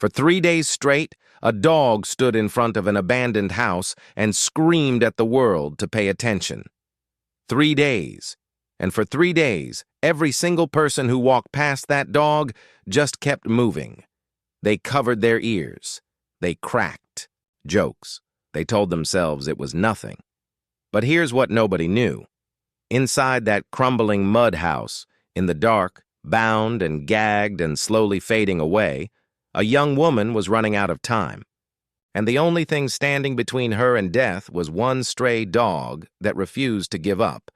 For 3 days straight, a dog stood in front of an abandoned house and screamed at the world to pay attention. 3 days. And for 3 days, every single person who walked past that dog just kept moving. They covered their ears. They cracked jokes. They told themselves it was nothing. But here's what nobody knew. Inside that crumbling mud house, in the dark, bound and gagged and slowly fading away, a young woman was running out of time. And the only thing standing between her and death was one stray dog that refused to give up,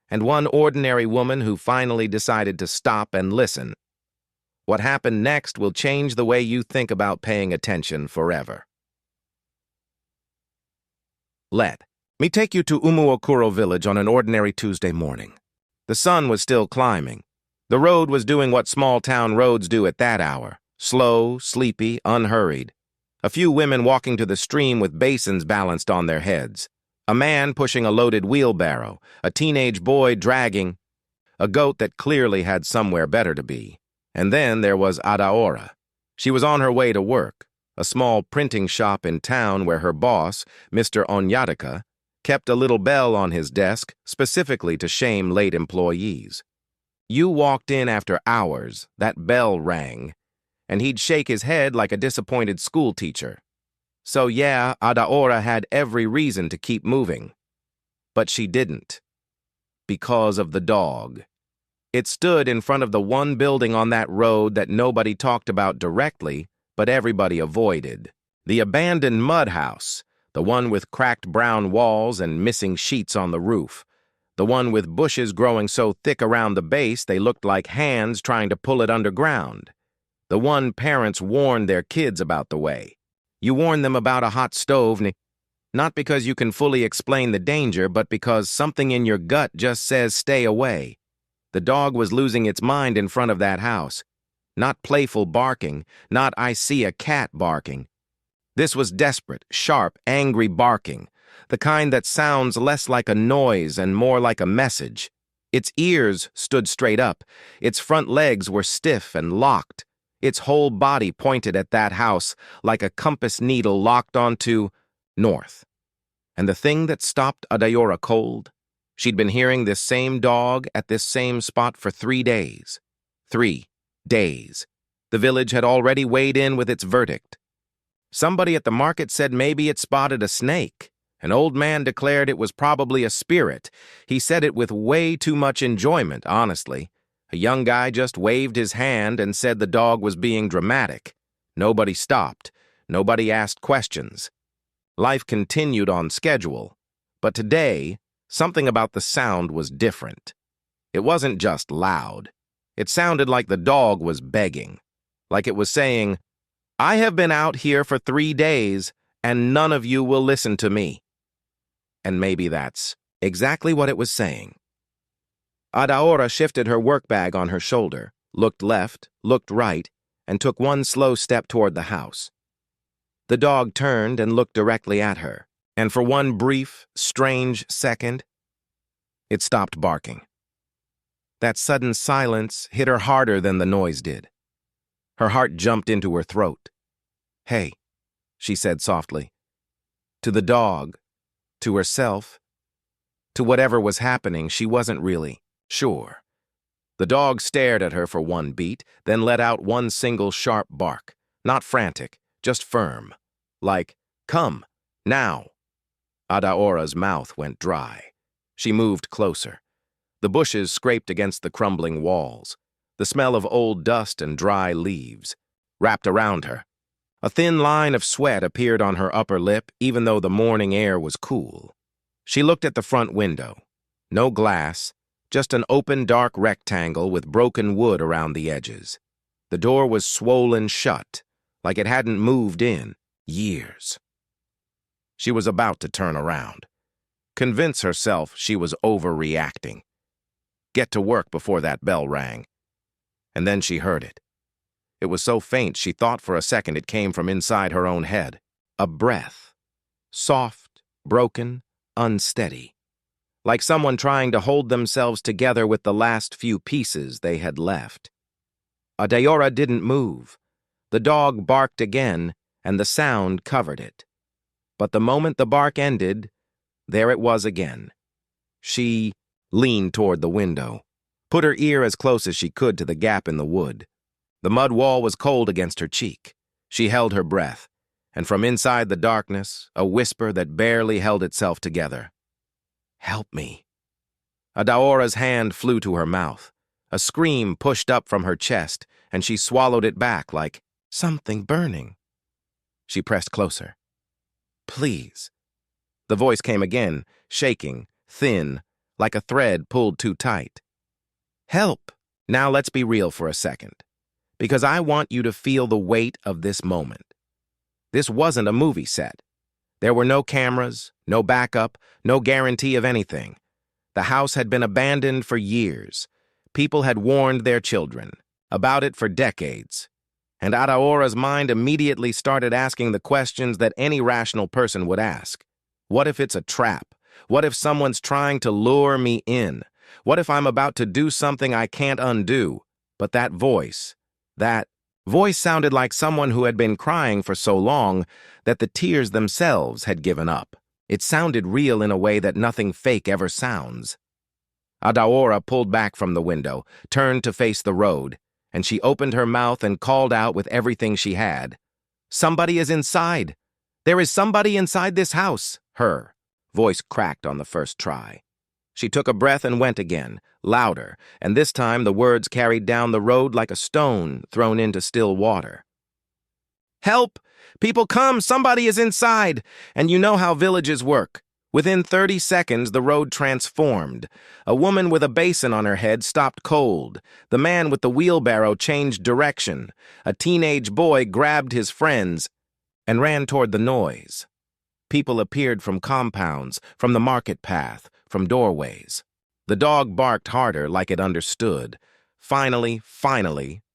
and one ordinary woman who finally decided to stop and listen. What happened next will change the way you think about paying attention forever. Let me take you to Umuokoro village on an ordinary Tuesday morning. The sun was still climbing. The road was doing what small-town roads do at that hour, slow, sleepy, unhurried. A few women walking to the stream with basins balanced on their heads. A man pushing a loaded wheelbarrow, a teenage boy dragging a goat that clearly had somewhere better to be. And then there was Adaora. She was on her way to work, a small printing shop in town where her boss, Mr. Onyataka, kept a little bell on his desk specifically to shame late employees. You walked in after hours, that bell rang, and he'd shake his head like a disappointed schoolteacher. So yeah, Adaora had every reason to keep moving. But she didn't. Because of the dog. It stood in front of the one building on that road that nobody talked about directly, but everybody avoided. The abandoned mud house, the one with cracked brown walls and missing sheets on the roof. The one with bushes growing so thick around the base they looked like hands trying to pull it underground. The one parents warned their kids about the way. You warn them about a hot stove, not because you can fully explain the danger, but because something in your gut just says stay away. The dog was losing its mind in front of that house. Not playful barking, not I see a cat barking. This was desperate, sharp, angry barking, the kind that sounds less like a noise and more like a message. Its ears stood straight up. Its front legs were stiff and locked. Its whole body pointed at that house like a compass needle locked onto north. And the thing that stopped Adaora cold? She'd been hearing this same dog at this same spot for 3 days. 3 days. The village had already weighed in with its verdict. Somebody at the market said maybe it spotted a snake. An old man declared it was probably a spirit. He said it with way too much enjoyment, honestly. A young guy just waved his hand and said the dog was being dramatic. Nobody stopped. Nobody asked questions. Life continued on schedule. But today, something about the sound was different. It wasn't just loud. It sounded like the dog was begging. Like it was saying, I have been out here for 3 days, and none of you will listen to me. And maybe that's exactly what it was saying. Adaora shifted her work bag on her shoulder, looked left, looked right, and took one slow step toward the house. The dog turned and looked directly at her, and for one brief, strange second, it stopped barking. That sudden silence hit her harder than the noise did. Her heart jumped into her throat. Hey, she said softly. To the dog, to herself, to whatever was happening, she wasn't really sure. The dog stared at her for one beat, then let out one single sharp bark. Not frantic, just firm. Like, come, now. Adaora's mouth went dry. She moved closer. The bushes scraped against the crumbling walls. The smell of old dust and dry leaves wrapped around her. A thin line of sweat appeared on her upper lip, even though the morning air was cool. She looked at the front window. No glass, just an open, dark rectangle with broken wood around the edges. The door was swollen shut, like it hadn't moved in years. She was about to turn around, convince herself she was overreacting, get to work before that bell rang. And then she heard it. It was so faint she thought for a second it came from inside her own head. A breath. Soft, broken, unsteady. Like someone trying to hold themselves together with the last few pieces they had left. Adaora didn't move. The dog barked again, and the sound covered it. But the moment the bark ended, there it was again. She leaned toward the window, put her ear as close as she could to the gap in the wood. The mud wall was cold against her cheek. She held her breath, and from inside the darkness, a whisper that barely held itself together. "Help me." Adaora's hand flew to her mouth. A scream pushed up from her chest, and she swallowed it back like something burning. She pressed closer. "Please." The voice came again, shaking, thin, like a thread pulled too tight. "Help." Now let's be real for a second, because I want you to feel the weight of this moment. This wasn't a movie set. There were no cameras, no backup, no guarantee of anything. The house had been abandoned for years. People had warned their children about it for decades. And Adaora's mind immediately started asking the questions that any rational person would ask. What if it's a trap? What if someone's trying to lure me in? What if I'm about to do something I can't undo? But that voice sounded like someone who had been crying for so long that the tears themselves had given up. It sounded real in a way that nothing fake ever sounds. Adaora pulled back from the window, turned to face the road, and she opened her mouth and called out with everything she had. "Somebody is inside. There is somebody inside this house." Her voice cracked on the first try. She took a breath and went again, louder, and this time the words carried down the road like a stone thrown into still water. "Help! People come! Somebody is inside!" And you know how villages work. Within 30 seconds, the road transformed. A woman with a basin on her head stopped cold. The man with the wheelbarrow changed direction. A teenage boy grabbed his friends and ran toward the noise. People appeared from compounds, from the market path, from doorways. The dog barked harder, like it understood. Finally,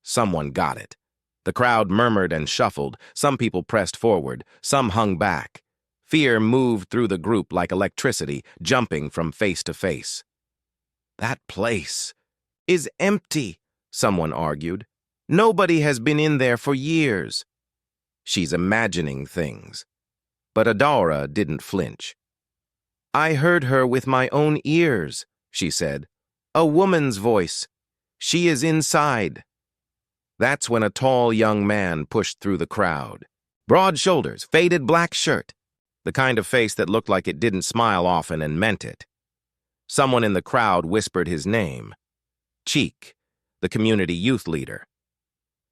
someone got it. The crowd murmured and shuffled. Some people pressed forward. Some hung back. Fear moved through the group like electricity, jumping from face to face. "That place is empty," someone argued. "Nobody has been in there for years." She's imagining things. But Adaora didn't flinch. "I heard her with my own ears," she said. "A woman's voice. She is inside." That's when a tall young man pushed through the crowd. Broad shoulders, faded black shirt. The kind of face that looked like it didn't smile often and meant it. Someone in the crowd whispered his name. Cheek, the community youth leader.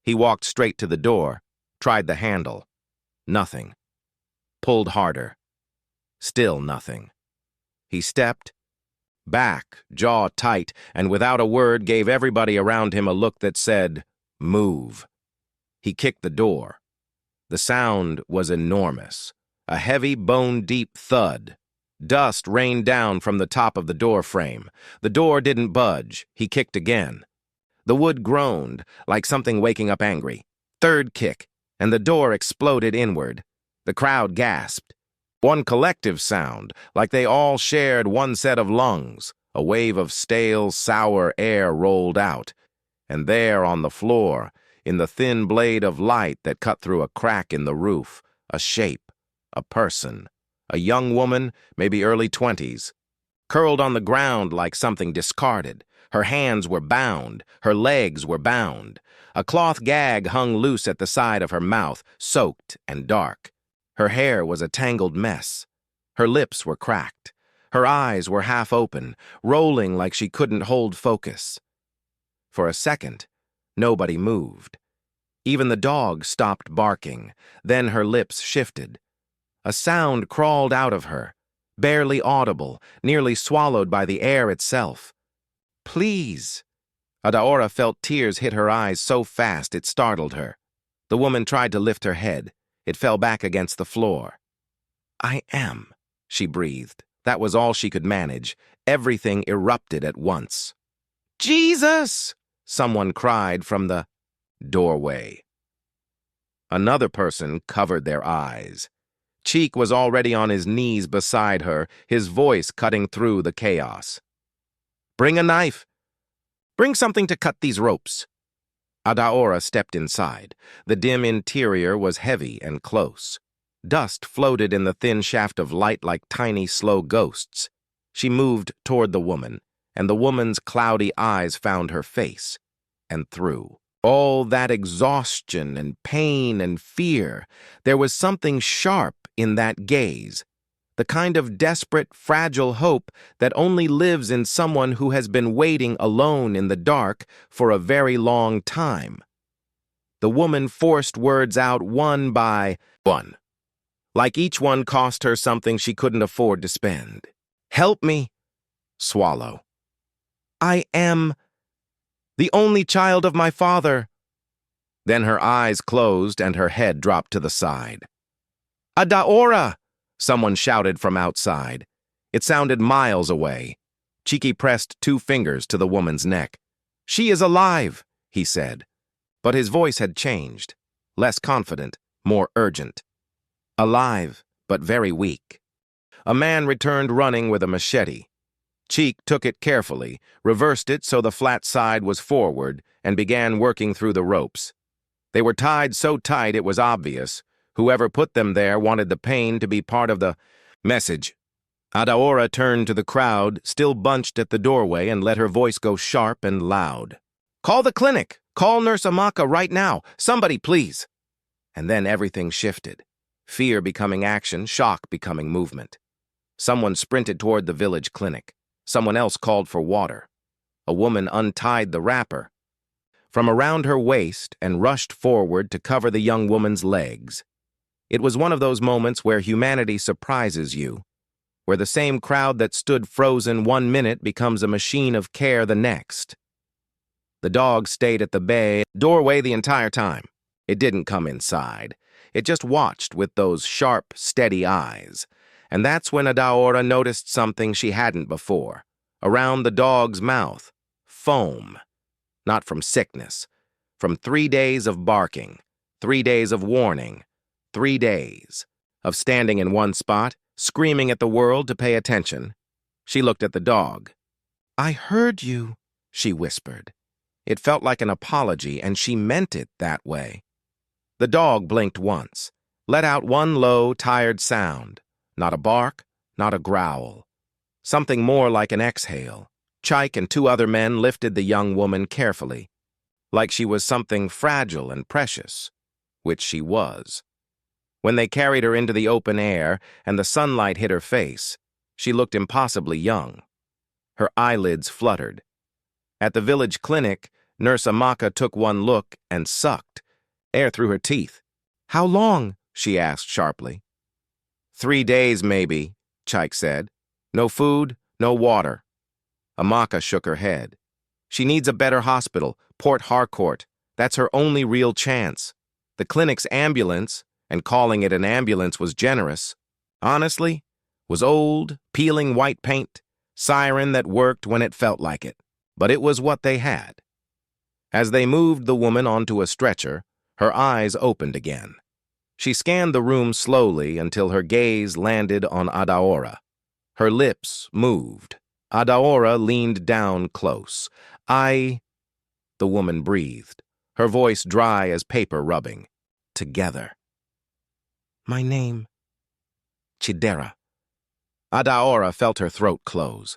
He walked straight to the door, tried the handle. Nothing. Pulled harder. Still nothing. He stepped back, jaw tight, and without a word gave everybody around him a look that said, "Move." He kicked the door. The sound was enormous. A heavy, bone-deep thud. Dust rained down from the top of the door frame. The door didn't budge. He kicked again. The wood groaned, like something waking up angry. Third kick, and the door exploded inward. The crowd gasped. One collective sound, like they all shared one set of lungs. A wave of stale, sour air rolled out. And there on the floor, in the thin blade of light that cut through a crack in the roof, a shape. A person, a young woman, maybe early 20s, curled on the ground like something discarded. Her hands were bound, her legs were bound. A cloth gag hung loose at the side of her mouth, soaked and dark. Her hair was a tangled mess. Her lips were cracked. Her eyes were half open, rolling like she couldn't hold focus. For a second, nobody moved. Even the dog stopped barking. Then her lips shifted. A sound crawled out of her, barely audible, nearly swallowed by the air itself. "Please." Adaora felt tears hit her eyes so fast it startled her. The woman tried to lift her head. It fell back against the floor. "I am," she breathed. That was all she could manage. Everything erupted at once. "Jesus!" someone cried from the doorway. Another person covered their eyes. Cheek was already on his knees beside her, his voice cutting through the chaos. "Bring a knife. Bring something to cut these ropes." Adaora stepped inside. The dim interior was heavy and close. Dust floated in the thin shaft of light like tiny, slow ghosts. She moved toward the woman, and the woman's cloudy eyes found her face. And through all that exhaustion and pain and fear, there was something sharp in that gaze, the kind of desperate, fragile hope that only lives in someone who has been waiting alone in the dark for a very long time. The woman forced words out one by one, like each one cost her something she couldn't afford to spend. Help me. Swallow. I am the only child of my father. Then her eyes closed and her head dropped to the side. Adaora! Someone shouted from outside. It sounded miles away. Cheeky pressed 2 fingers to the woman's neck. She is alive, he said. But his voice had changed. Less confident, more urgent. Alive, but very weak. A man returned running with a machete. Cheek took it carefully, reversed it so the flat side was forward, and began working through the ropes. They were tied so tight it was obvious. Whoever put them there wanted the pain to be part of the message. Adaora turned to the crowd, still bunched at the doorway, and let her voice go sharp and loud. Call the clinic! Call Nurse Amaka right now! Somebody, please! And then everything shifted. Fear becoming action, shock becoming movement. Someone sprinted toward the village clinic. Someone else called for water. A woman untied the wrapper from around her waist and rushed forward to cover the young woman's legs. It was one of those moments where humanity surprises you, where the same crowd that stood frozen 1 minute becomes a machine of care the next. The dog stayed at the bay doorway the entire time. It didn't come inside. It just watched with those sharp, steady eyes. And that's when Adaora noticed something she hadn't before. Around the dog's mouth, foam. Not from sickness, from 3 days of barking, 3 days of warning, 3 days of standing in one spot, screaming at the world to pay attention. She looked at the dog. I heard you, she whispered. It felt like an apology, and she meant it that way. The dog blinked once, let out one low, tired sound. Not a bark, not a growl. Something more like an exhale. Chike and 2 other men lifted the young woman carefully, like she was something fragile and precious, which she was. When they carried her into the open air and the sunlight hit her face, she looked impossibly young. Her eyelids fluttered. At the village clinic, Nurse Amaka took one look and sucked air through her teeth. How long? She asked sharply. 3 days, maybe, Chike said. No food, no water. Amaka shook her head. She needs a better hospital, Port Harcourt. That's her only real chance. The clinic's ambulance, and calling it an ambulance was generous, honestly, was old, peeling white paint, siren that worked when it felt like it. But it was what they had. As they moved the woman onto a stretcher, her eyes opened again. She scanned the room slowly until her gaze landed on Adaora. Her lips moved. Adaora leaned down close. The woman breathed, her voice dry as paper rubbing. Together. My name. Chidera. Adaora felt her throat close.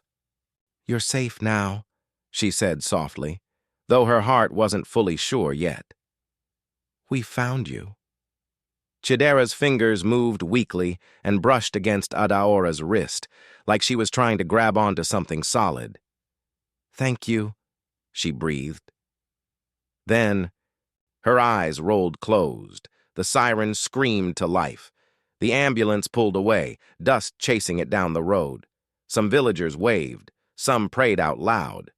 You're safe now, she said softly, though her heart wasn't fully sure yet. We found you. Chidera's fingers moved weakly and brushed against Adaora's wrist, like she was trying to grab onto something solid. Thank you, she breathed. Then, her eyes rolled closed. The siren screamed to life. The ambulance pulled away, dust chasing it down the road. Some villagers waved. Some prayed out loud.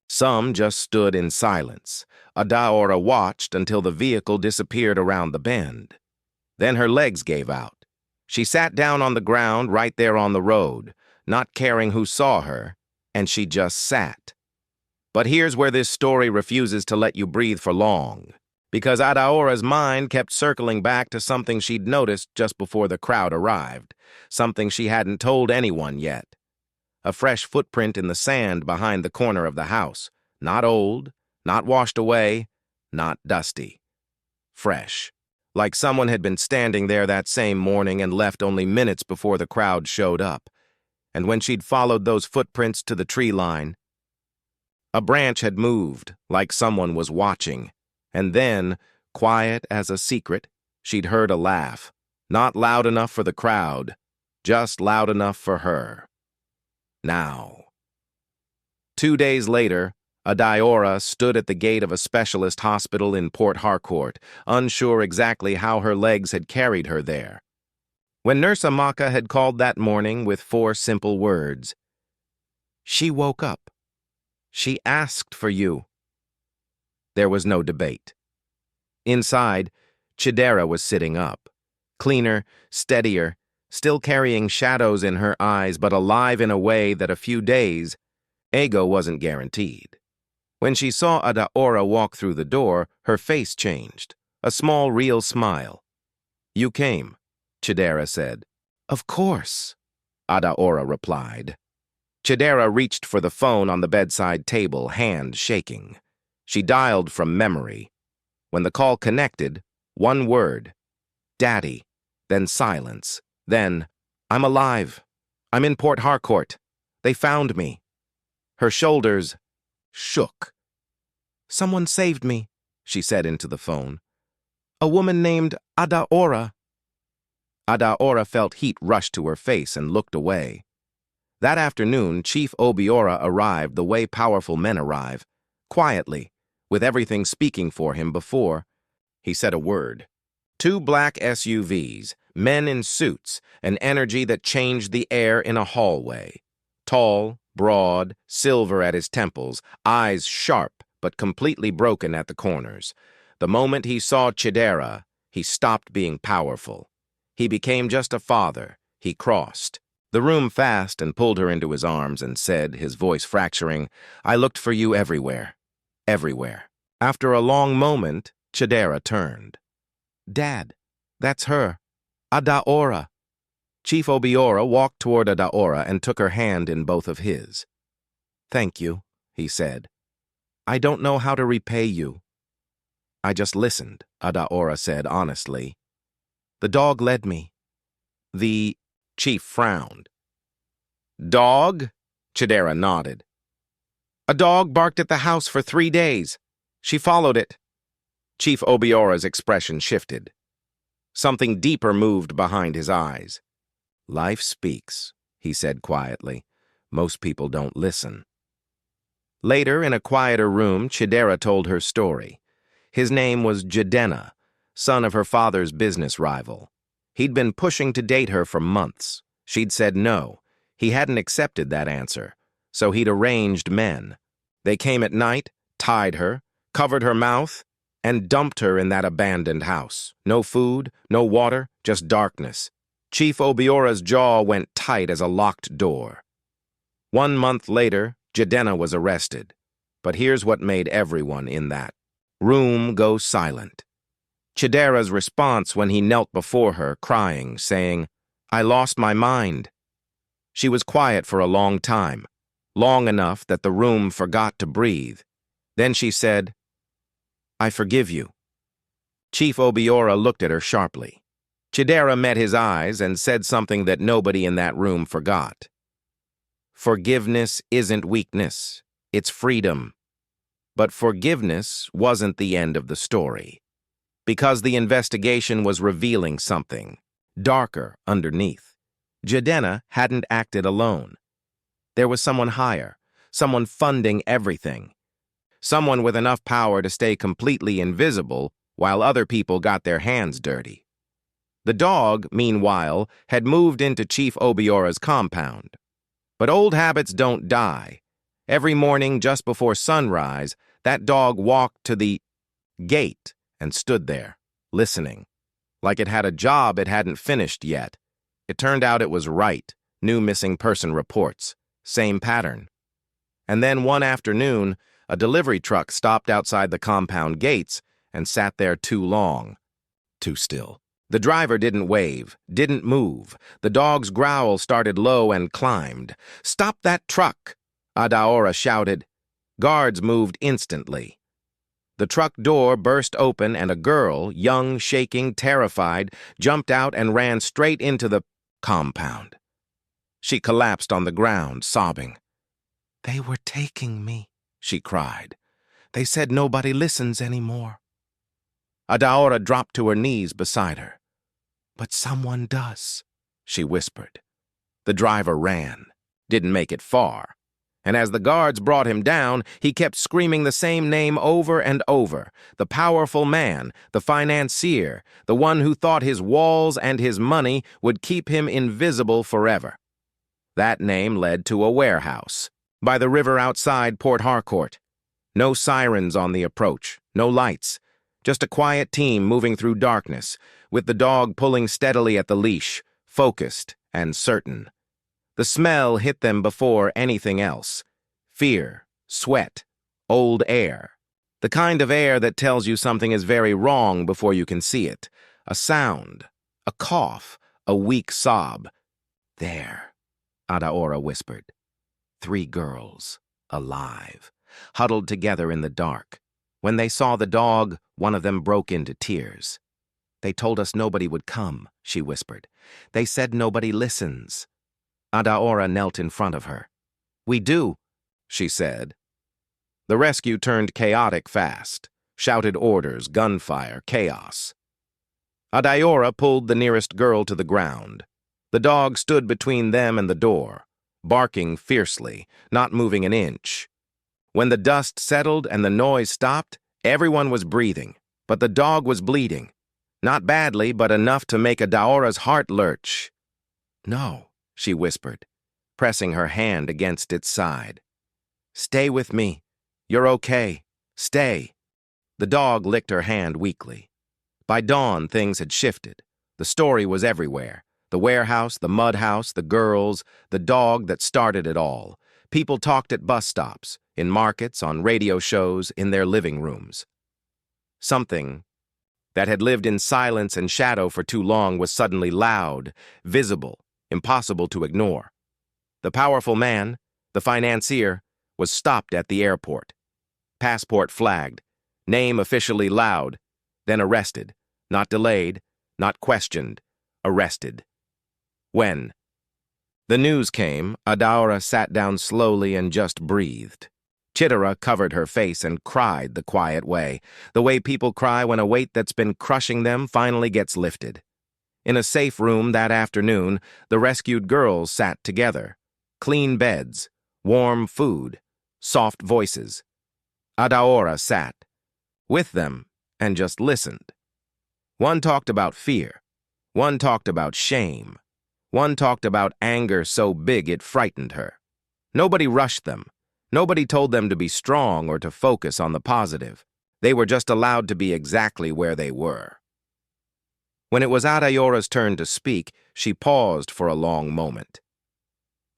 Some just stood in silence. Adaora watched until the vehicle disappeared around the bend. Then her legs gave out. She sat down on the ground right there on the road, not caring who saw her, and she just sat. But here's where this story refuses to let you breathe for long, because Adaora's mind kept circling back to something she'd noticed just before the crowd arrived, something she hadn't told anyone yet. A fresh footprint in the sand behind the corner of the house, not old, not washed away, not dusty. Fresh. Like someone had been standing there that same morning and left only minutes before the crowd showed up. And when she'd followed those footprints to the tree line, a branch had moved, like someone was watching. And then, quiet as a secret, she'd heard a laugh. Not loud enough for the crowd, just loud enough for her. Now. 2 days later, Adaora stood at the gate of a specialist hospital in Port Harcourt, unsure exactly how her legs had carried her there. When Nurse Amaka had called that morning with 4 simple words, "She woke up. She asked for you." There was no debate. Inside, Chidera was sitting up, cleaner, steadier, still carrying shadows in her eyes, but alive in a way that a few days ago wasn't guaranteed. When she saw Adaora walk through the door, her face changed, a small, real smile. "You came," Chidera said. "Of course," Adaora replied. Chidera reached for the phone on the bedside table, hand shaking. She dialed from memory. When the call connected, one word, "Daddy," then silence, then, "I'm alive. I'm in Port Harcourt. They found me." Her shoulders shook. "Someone saved me," she said into the phone. "A woman named Adaora." Adaora felt heat rush to her face and looked away. That afternoon, Chief Obiora arrived the way powerful men arrive, quietly, with everything speaking for him before he said a word. 2 black SUVs, men in suits, an energy that changed the air in a hallway. Tall, broad, silver at his temples, eyes sharp but completely broken at the corners. The moment he saw Chidera, he stopped being powerful. He became just a father. He crossed the room fast and pulled her into his arms and said, his voice fracturing, "I looked for you everywhere. Everywhere." After a long moment, Chidera turned. "Dad, that's her. Adaora." Chief Obiora walked toward Adaora and took her hand in both of his. "Thank you," he said. "I don't know how to repay you." "I just listened," Adaora said honestly. "The dog led me." The chief frowned. "Dog?" Chidera nodded. "A dog barked at the house for 3 days. She followed it." Chief Obiora's expression shifted. Something deeper moved behind his eyes. "Life speaks," he said quietly. "Most people don't listen." Later, in a quieter room, Chidera told her story. His name was Chidera, son of her father's business rival. He'd been pushing to date her for months. She'd said no. He hadn't accepted that answer, so he'd arranged men. They came at night, tied her, covered her mouth, and dumped her in that abandoned house. No food, no water, just darkness. Chief Obiora's jaw went tight as a locked door. 1 month later, Chidera was arrested. But here's what made everyone in that room go silent. Chidera's response when he knelt before her, crying, saying, "I lost my mind." She was quiet for a long time, long enough that the room forgot to breathe. Then she said, "I forgive you." Chief Obiora looked at her sharply. Chidera met his eyes and said something that nobody in that room forgot. "Forgiveness isn't weakness, it's freedom." But forgiveness wasn't the end of the story, because the investigation was revealing something darker underneath. Chidera hadn't acted alone. There was someone higher, someone funding everything, someone with enough power to stay completely invisible while other people got their hands dirty. The dog, meanwhile, had moved into Chief Obiora's compound. But old habits don't die. Every morning just before sunrise, that dog walked to the gate and stood there, listening, like it had a job it hadn't finished yet. It turned out it was right. New missing person reports. Same pattern. And then one afternoon, a delivery truck stopped outside the compound gates and sat there too long. Too still. The driver didn't wave, didn't move. The dog's growl started low and climbed. "Stop that truck!" Adaora shouted. Guards moved instantly. The truck door burst open and a girl, young, shaking, terrified, jumped out and ran straight into the compound. She collapsed on the ground, sobbing. "They were taking me," she cried. "They said nobody listens anymore." Adaora dropped to her knees beside her. "But someone does," she whispered. The driver ran, didn't make it far, and as the guards brought him down, he kept screaming the same name over and over, the powerful man, the financier, the one who thought his walls and his money would keep him invisible forever. That name led to a warehouse, by the river outside Port Harcourt. No sirens on the approach, no lights, just a quiet team moving through darkness, with the dog pulling steadily at the leash, focused and certain. The smell hit them before anything else. Fear, sweat, old air. The kind of air that tells you something is very wrong before you can see it. A sound, a cough, a weak sob. "There," Adaora whispered. 3 girls, alive, huddled together in the dark. When they saw the dog, one of them broke into tears. "They told us nobody would come," she whispered. "They said nobody listens." Adaora knelt in front of her. "We do," she said. The rescue turned chaotic fast, shouted orders, gunfire, chaos. Adaora pulled the nearest girl to the ground. The dog stood between them and the door, barking fiercely, not moving an inch. When the dust settled and the noise stopped, everyone was breathing, but the dog was bleeding. Not badly, but enough to make Adaora's heart lurch. "No," she whispered, pressing her hand against its side. "Stay with me. You're okay. Stay." The dog licked her hand weakly. By dawn, things had shifted. The story was everywhere. The warehouse, the mud house, the girls, the dog that started it all. People talked at bus stops, in markets, on radio shows, in their living rooms. Something that had lived in silence and shadow for too long was suddenly loud, visible, impossible to ignore. The powerful man, the financier, was stopped at the airport. Passport flagged, name officially loud, then arrested, not delayed, not questioned, arrested. When the news came, Adaora sat down slowly and just breathed. Chidera covered her face and cried the quiet way, the way people cry when a weight that's been crushing them finally gets lifted. In a safe room that afternoon, the rescued girls sat together. Clean beds, warm food, soft voices. Adaora sat with them and just listened. One talked about fear. One talked about shame. One talked about anger so big it frightened her. Nobody rushed them. Nobody told them to be strong or to focus on the positive. They were just allowed to be exactly where they were. When it was Adaora's turn to speak, she paused for a long moment.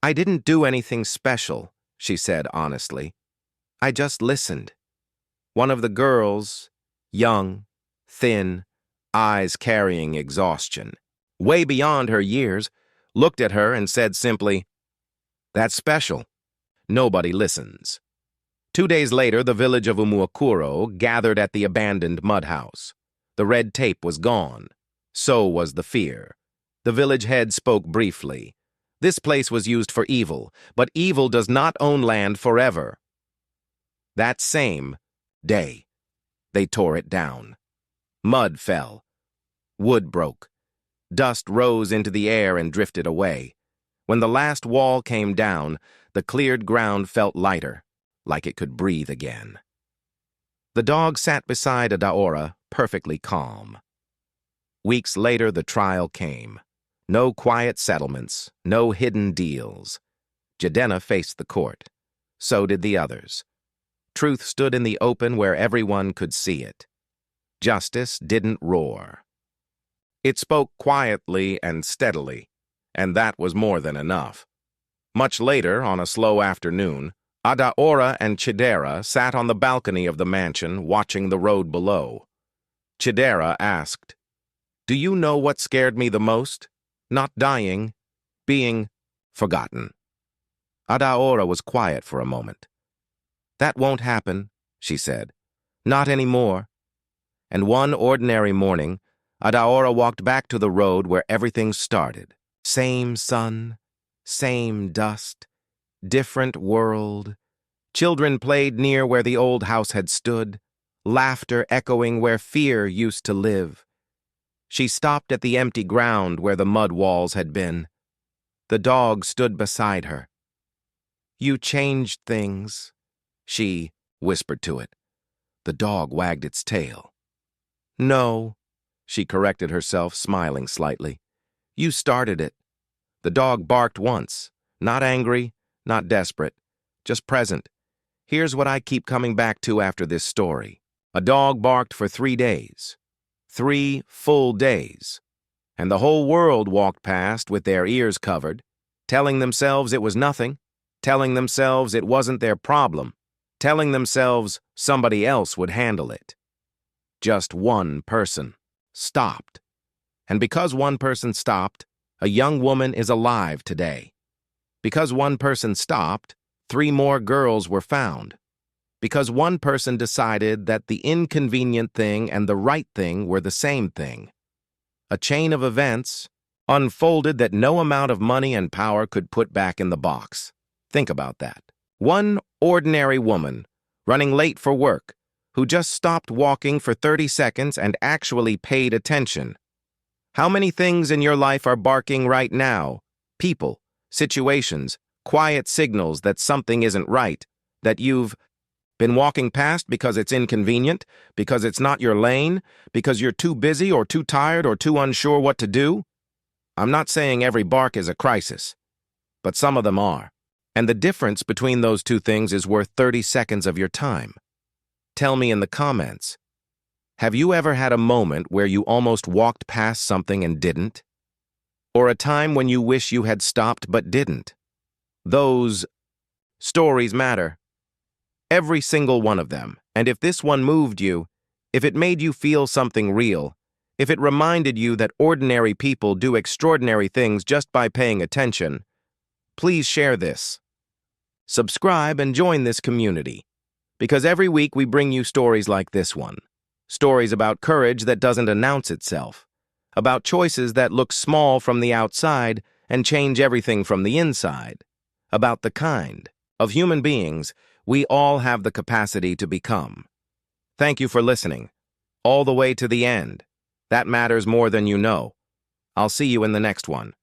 "I didn't do anything special," she said honestly. "I just listened." One of the girls, young, thin, eyes carrying exhaustion, way beyond her years, looked at her and said simply, "That's special. Nobody listens." 2 days later, the village of Umuokoro gathered at the abandoned mud house. The red tape was gone. So was the fear. The village head spoke briefly. This place was used for evil, but evil does not own land forever. That same day, they tore it down. Mud fell. Wood broke. Dust rose into the air and drifted away. When the last wall came down, the cleared ground felt lighter, like it could breathe again. The dog sat beside Adaora, perfectly calm. Weeks later, the trial came. No quiet settlements, no hidden deals. Chidera faced the court. So did the others. Truth stood in the open where everyone could see it. Justice didn't roar. It spoke quietly and steadily, and that was more than enough. Much later, on a slow afternoon, Adaora and Chidera sat on the balcony of the mansion watching the road below. Chidera asked, "Do you know what scared me the most? Not dying, being forgotten." Adaora was quiet for a moment. "That won't happen," she said. Not anymore. And one ordinary morning, Adaora walked back to the road where everything started. Same sun, same dust, different world. Children played near where the old house had stood, laughter echoing where fear used to live. She stopped at the empty ground where the mud walls had been. The dog stood beside her. "You changed things," she whispered to it. The dog wagged its tail. "No," she corrected herself, smiling slightly. "You started it." The dog barked once, not angry, not desperate, just present. Here's what I keep coming back to after this story. A dog barked for 3 days. 3 full days. And the whole world walked past with their ears covered, telling themselves it was nothing, telling themselves it wasn't their problem, telling themselves somebody else would handle it. Just one person stopped. And because one person stopped, a young woman is alive today. Because one person stopped, 3 more girls were found. Because one person decided that the inconvenient thing and the right thing were the same thing. A chain of events unfolded that no amount of money and power could put back in the box. Think about that. One ordinary woman, running late for work, who just stopped walking for 30 seconds and actually paid attention. How many things in your life are barking right now? People, situations, quiet signals that something isn't right, that you've been walking past because it's inconvenient, because it's not your lane, because you're too busy or too tired or too unsure what to do? I'm not saying every bark is a crisis, but some of them are. And the difference between those two things is worth 30 seconds of your time. Tell me in the comments. Have you ever had a moment where you almost walked past something and didn't? Or a time when you wish you had stopped but didn't? Those stories matter. Every single one of them. And if this one moved you, if it made you feel something real, if it reminded you that ordinary people do extraordinary things just by paying attention, please share this. Subscribe and join this community, because every week we bring you stories like this one. Stories about courage that doesn't announce itself, about choices that look small from the outside and change everything from the inside, about the kind of human beings we all have the capacity to become. Thank you for listening, all the way to the end. That matters more than you know. I'll see you in the next one.